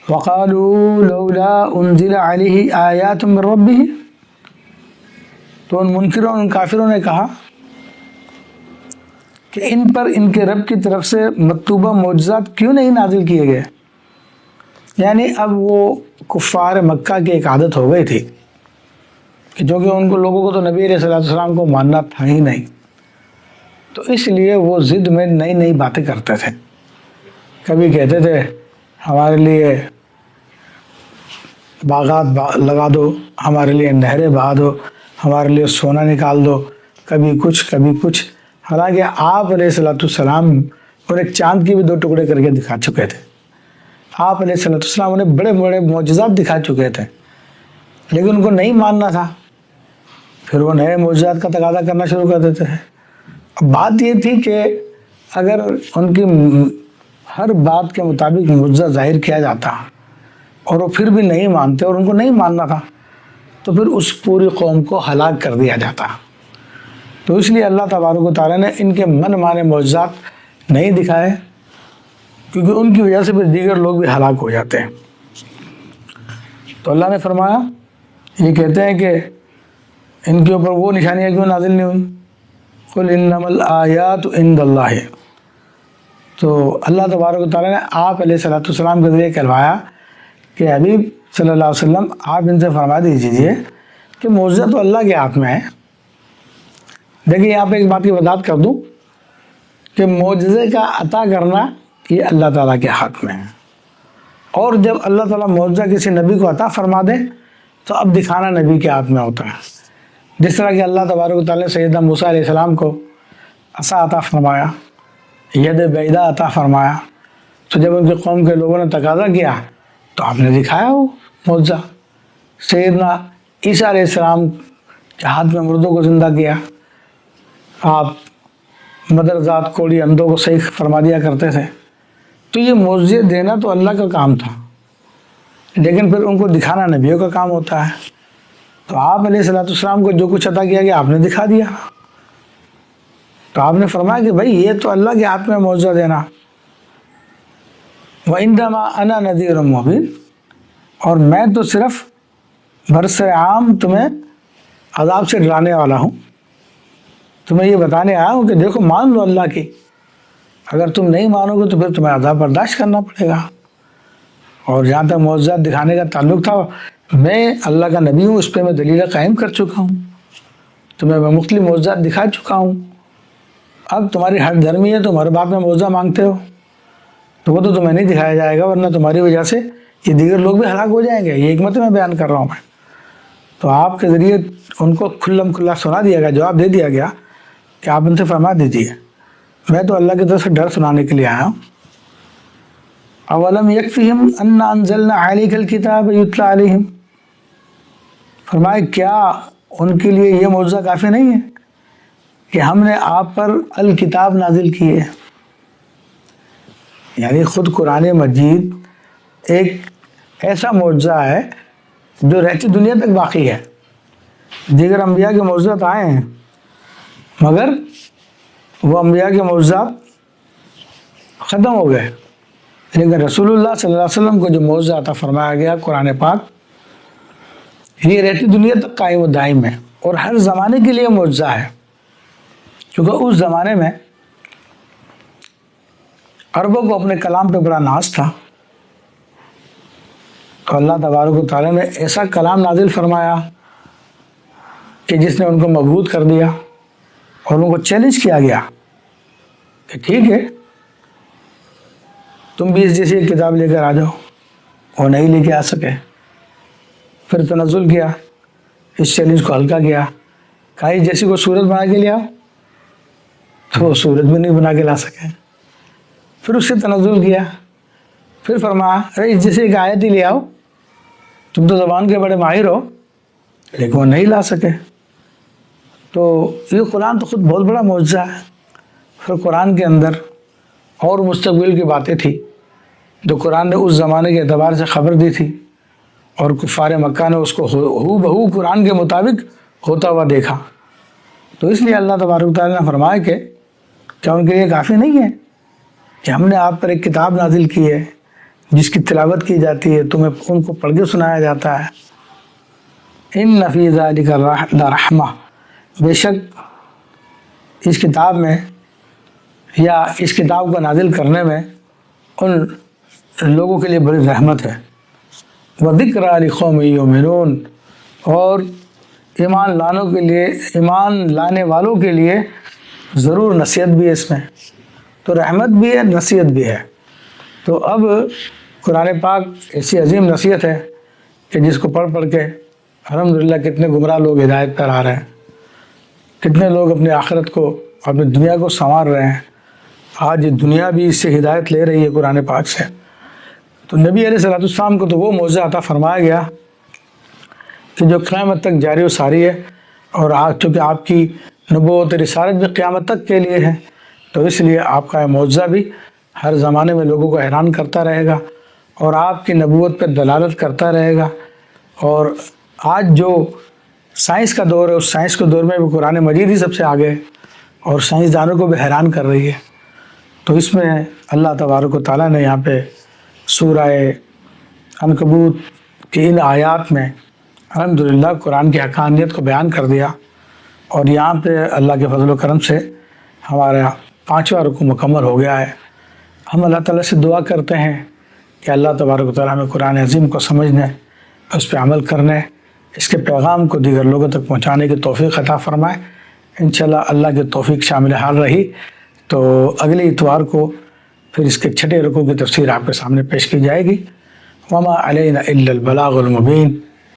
وقالوا لولا انزل علیہ آیات من ربہ، تو ان منکروں ان کافروں نے کہا کہ ان پر ان کے رب کی طرف سے مطلوبہ معجزات کیوں نہیں نازل کیے گئے. یعنی اب وہ کفار مکہ کی ایک عادت ہو گئی تھی کہ جو کہ ان کو لوگوں کو تو نبی علیہ السلام کو ماننا تھا ہی نہیں، تو اس لیے وہ ضد میں نئی نئی باتیں کرتے تھے. کبھی کہتے تھے ہمارے لیے باغات لگا دو، ہمارے لیے نہریں بہا دو، ہمارے لیے سونا نکال دو، کبھی کچھ. حالانکہ آپ علیہ السلام انہیں چاند کی بھی 2 ٹکڑے کر کے دکھا چکے تھے. آپ علیہ السلام انہیں بڑے بڑے معجزات دکھا چکے تھے، لیکن ان کو نہیں ماننا تھا. پھر وہ نئے معجزات کا تقاضا کرنا شروع کر دیتے ہیں. بات یہ تھی کہ اگر ان کی ہر بات کے مطابق معجزہ ظاہر کیا جاتا اور وہ پھر بھی نہیں مانتے اور ان کو نہیں ماننا تھا، تو پھر اس پوری قوم کو ہلاک کر دیا جاتا. تو اس لیے اللہ تبارک و تعالیٰ نے ان کے من مانے معجزات نہیں دکھائے، کیونکہ ان کی وجہ سے پھر دیگر لوگ بھی ہلاک ہو جاتے ہیں. تو اللہ نے فرمایا، یہ کہتے ہیں کہ ان کے اوپر وہ نشانیاں کیوں نازل نہیں ہوئی. قل انما الآیات عند اللہ. تو اللہ تبارک و تعالیٰ نے آپ علیہ السلام کے ذریعے کہلوایا کہ حبیب صلی اللہ علیہ وسلم آپ ان سے فرما دیجیے کہ معجزہ تو اللہ کے ہاتھ میں ہے. دیکھیے یہاں پہ ایک بات کی وضاحت کر دوں کہ معجزے کا عطا کرنا یہ اللہ تعالیٰ کے ہاتھ میں ہے، اور جب اللہ تعالیٰ معجزہ کسی نبی کو عطا فرما دے تو اب دکھانا نبی کے ہاتھ میں ہوتا ہے. جس طرح کہ اللہ تبارک و تعالیٰ نے سیدنا موسیٰ علیہ السلام کو عصا عطا فرمایا، ید بیضا عطا فرمایا، تو جب ان کی قوم کے لوگوں نے تقاضا کیا تو آپ نے دکھایا وہ معجزہ. سیدنا عیسیٰ علیہ السلام کے ہاتھ میں مردوں کو زندہ کیا، آپ مدرزات کوڑی اندھوں کو صحیح فرما دیا کرتے تھے. تو یہ معجزے دینا تو اللہ کا کام تھا، لیکن پھر ان کو دکھانا نبیوں کا کام ہوتا ہے. تو آپ علیہ السلام کو جو کچھ عطا کیا گیا آپ نے دکھا دیا. تو آپ نے فرمایا کہ بھائی یہ تو اللہ کے ہاتھ میں معجزہ دینا. وَإِنَّمَا أَنَا نَذِيرٌ مُّبِينٌ، اور میں تو صرف برس عام تمہیں عذاب سے ڈرانے والا ہوں. تمہیں یہ بتانے آیا ہوں کہ دیکھو مان لو اللہ کی، اگر تم نہیں مانو گے تو پھر تمہیں عذاب برداشت کرنا پڑے گا. اور جہاں تک معجزات دکھانے کا تعلق تھا، میں اللہ کا نبی ہوں، اس پہ میں دلیل قائم کر چکا ہوں، تمہیں میں مختلف معجزات دکھا چکا ہوں. اب تمہاری ہر دھرمی ہے، تم ہر بات میں معجزہ مانگتے ہو، تو وہ تو تمہیں نہیں دکھایا جائے گا، ورنہ تمہاری وجہ سے یہ دیگر لوگ بھی ہلاک ہو جائیں گے. یہ حکمت میں بیان کر رہا ہوں میں. تو آپ کے ذریعے ان کو کھلم کھلا سنا دیا گیا، جواب دے دیا گیا کہ آپ ان سے فرما دیجیے میں تو اللہ کی طرف سے ڈر سنانے کے لیے آیا ہوں. اولم یکفیہم انا انزلنا علیک الکتاب یتلی علیہم، فرمائے کیا ان کے لیے یہ معجزہ کافی نہیں ہے کہ ہم نے آپ پر الکتاب نازل کی ہے. یعنی خود قرآن مجید ایک ایسا معجزہ ہے جو رہتی دنیا تک باقی ہے. دیگر انبیاء کے معجزات آئے ہیں مگر وہ انبیاء کے معجزات ختم ہو گئے، لیکن رسول اللہ صلی اللہ علیہ وسلم کو جو معجزہ عطا فرمایا گیا قرآن پاک، یہ رہتی دنیا تک قائم و دائم ہے اور ہر زمانے کے لیے معجزہ ہے. کیونکہ اس زمانے میں عربوں کو اپنے کلام پہ بڑا ناز تھا، تو اللہ تبارک و تعالیٰ نے ایسا کلام نازل فرمایا کہ جس نے ان کو مبہوت کر دیا، اور ان کو چیلنج کیا گیا کہ ٹھیک ہے تم بھی اس جیسی ایک کتاب لے کر آ جاؤ. وہ نہیں لے کے آ سکے. پھر تنزل کیا، اس چیلنج کو ہلکا کیا، کہا جیسی کو صورت بنا کے لیا تو وہ صورت بھی نہیں بنا کے لا سکے. پھر اس سے تنزل کیا، پھر فرمایا ارے اس جیسے ایک آیت ہی لے آؤ، تم تو زبان کے بڑے ماہر ہو، لیکن وہ نہیں لا سکے. تو یہ قرآن تو خود بہت بڑا معجزہ ہے. پھر قرآن کے اندر اور مستقبل کی باتیں تھیں جو قرآن نے اس زمانے کے اعتبار سے خبر دی تھی، اور کفار مکہ نے اس کو ہو بہو قرآن کے مطابق ہوتا ہوا دیکھا. تو اس لیے اللہ تبارک تعالیٰ نے فرمایا کہ کیا ان کے لیے کافی نہیں ہے کہ ہم نے آپ پر ایک کتاب نازل کی ہے جس کی تلاوت کی جاتی ہے، تمہیں ان کو پڑھ کے سنایا جاتا ہے۔ ان فی ذالک لرحمہ، بے شک اس کتاب میں یا اس کتاب کو نازل کرنے میں ان لوگوں کے لیے بڑی رحمت ہے۔ وذکریٰ لقوم یؤمنون، اور ایمان لانے والوں کے لیے ضرور نصیحت بھی ہے اس میں، تو رحمت بھی ہے، نصیحت بھی ہے۔ تو اب قرآن پاک ایسی عظیم نصیحت ہے کہ جس کو پڑھ کے الحمدللہ کتنے گمراہ لوگ ہدایت پر آ رہے ہیں، کتنے لوگ اپنی آخرت کو، اپنی دنیا کو سنوار رہے ہیں۔ آج یہ دنیا بھی اس سے ہدایت لے رہی ہے قرآن پاک سے۔ تو نبی علیہ السلام کو تو وہ معجزہ عطا فرمایا گیا کہ جو قیامت تک جاری و ساری ہے، اور چونکہ آپ کی نبوت رسالت بھی قیامت تک کے لیے ہے، تو اس لیے آپ کا یہ معجزہ بھی ہر زمانے میں لوگوں کو حیران کرتا رہے گا اور آپ کی نبوت پر دلالت کرتا رہے گا۔ اور آج جو سائنس کا دور ہے، اس سائنس کے دور میں بھی قرآن مجید ہی سب سے آگے ہے اور سائنسدانوں کو بھی حیران کر رہی ہے۔ تو اس میں اللہ تبارک و تعالیٰ نے یہاں پہ سورہ عنکبوت کی ان آیات میں الحمدللہ قرآن کی حقانیت کو بیان کر دیا، اور یہاں پہ اللہ کے فضل و کرم سے ہمارا 5واں رکوع مکمل ہو گیا ہے۔ ہم اللہ تعالیٰ سے دعا کرتے ہیں کہ اللہ تبارک و تعالیٰ ہمیں قرآن عظیم کو سمجھنے، اس پہ عمل کرنے، اس کے پیغام کو دیگر لوگوں تک پہنچانے کی توفیق عطا فرمائے۔ انشاءاللہ اللہ کی توفیق شامل حال رہی تو اگلی اتوار کو پھر اس کے 6 رکوع کی تفسیر آپ کے سامنے پیش کی جائے گی۔ وما علینا الا البلاغ المبین۔